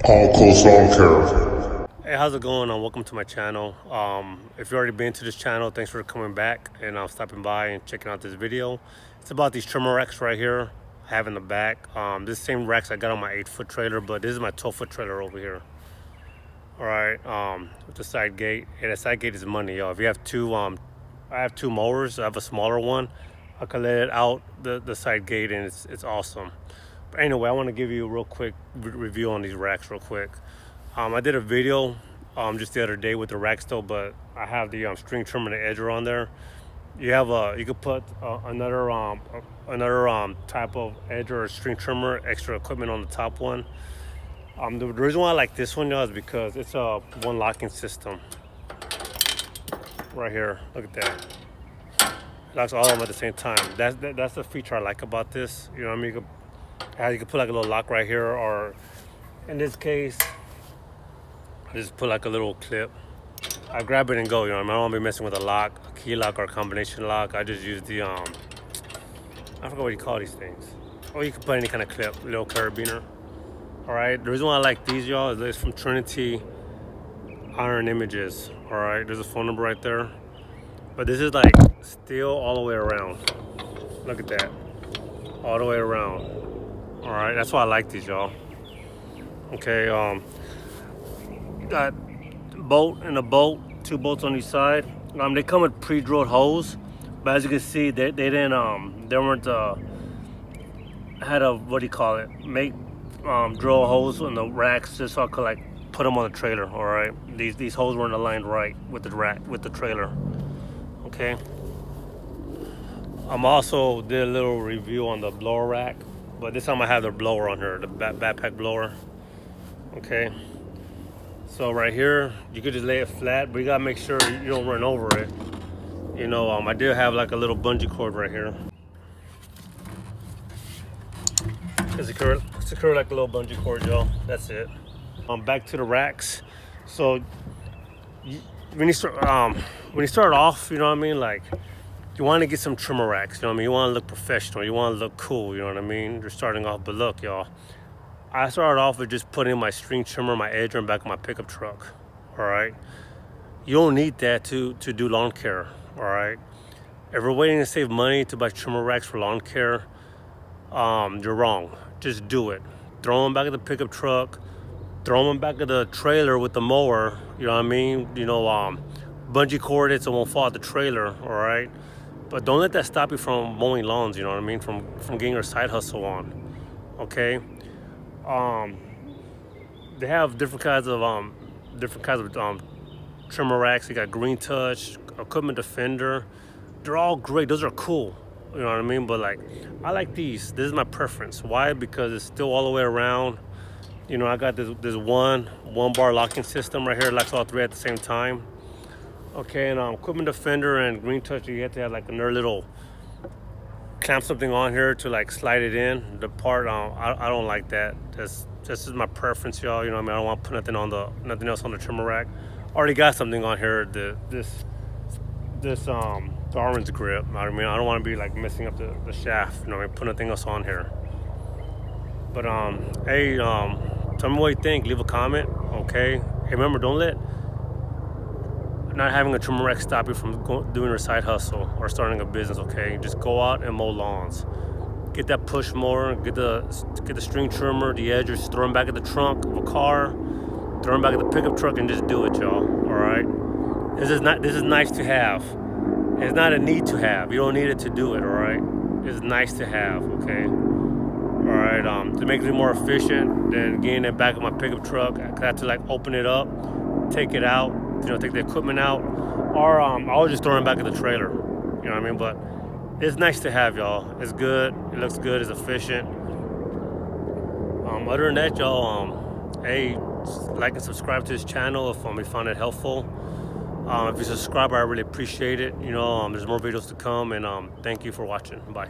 AllCoastLawncare. Hey, how's it going? Welcome to my channel. If you've already been to this channel, thanks for coming back and stopping by and checking out this video. It's about these trimmer racks right here I have in the back. This same racks I got on my 8-foot trailer, but this is my 12-foot trailer over here. All right, with the side gate, and the side gate is money, y'all. If you have two, I have two mowers. I have a smaller one. I can let it out the side gate, and it's awesome. But anyway, I want to give you a real quick review on these racks real quick. I did a video just the other day with the racks though, but I have the string trimmer and the edger on there. You could put another type of edger or string trimmer, extra equipment on the top one. The reason why I like this one, y'all, is because it's a one locking system. Right here, look at that. It locks all of them at the same time. That's the feature I like about this. You know what I mean? You could put like a little lock right here, or in this case, just put like a little clip. I grab it and go. You know what I mean? I don't want to be messing with a lock, a key lock, or a combination lock. I just use the I forgot what you call these things. Or you can put any kind of clip, little carabiner. All right. The reason why I like these, y'all, is it's from Trinity Iron Images. All right. There's a phone number right there. But this is like Stihl all the way around. Look at that. All the way around. All right. That's why I like these, y'all. Okay. Got bolt and a bolt, 2 bolts on each side. They come with pre-drilled holes, but as you can see, they weren't had a, what do you call it, make drill holes in the racks just so I could like put them on the trailer. All right, these holes weren't aligned right with the rack, with the trailer. Okay, also did a little review on the blower rack, but this time I have the blower on here, the backpack blower. Okay, so right here you could just lay it flat, but you gotta make sure you don't run over it. You know, I did have like a little bungee cord right here. Secure like a little bungee cord, y'all. That's it. Back to the racks. So when you start off, you know what I mean, like you want to get some trimmer racks. You know what I mean? You want to look professional. You want to look cool. You know what I mean? You're starting off, but look, y'all. I started off with just putting my string trimmer, my edger, in back of my pickup truck. All right. You don't need that to do lawn care. All right. If you're waiting to save money to buy trimmer racks for lawn care, you're wrong. Just do it. Throw them back of the pickup truck. Throw them back of the trailer with the mower. You know what I mean? You know, bungee cord it so it won't fall out the trailer. All right. But don't let that stop you from mowing lawns. You know what I mean? From getting your side hustle on. Okay. They have different kinds of trimmer racks. You got Green Touch, Equipment Defender. They're all great. Those are cool. You know what I mean? But like, I like these. This is my preference. Why? Because it's still all the way around. You know, I got this one bar locking system right here. It locks all three at the same time. Okay, and Equipment Defender and Green Touch, you have to have like another little clamp something on here to like slide it in. The part I don't like that. This is my preference, y'all. You know what I mean? I don't want to put nothing else on the trimmer rack. Already got something on here. This Darwin's grip. I mean, I don't want to be like messing up the shaft. You know, I mean, put nothing else on here. But hey, tell me what you think. Leave a comment. Okay. Hey, remember, don't let not having a trimmer rack stop you from doing your side hustle or starting a business. Okay, just go out and mow lawns. Get that push mower. Get the string trimmer, the edger. Just throw them back at the trunk of a car. Throw them back at the pickup truck and just do it, y'all. All right. This is nice to have. It's not a need to have. You don't need it to do it. All right. It's nice to have. Okay. All right. To make it more efficient than getting it back of my pickup truck, I have to like open it up, take it out. You know, take the equipment out, or I was just throwing it back at the trailer. You know what I mean? But it's nice to have, y'all. It's good. It looks good. It's efficient. Other than that, y'all, hey, like and subscribe to this channel if you found it helpful. If you subscribe, I really appreciate it. You know, there's more videos to come, and thank you for watching. Bye.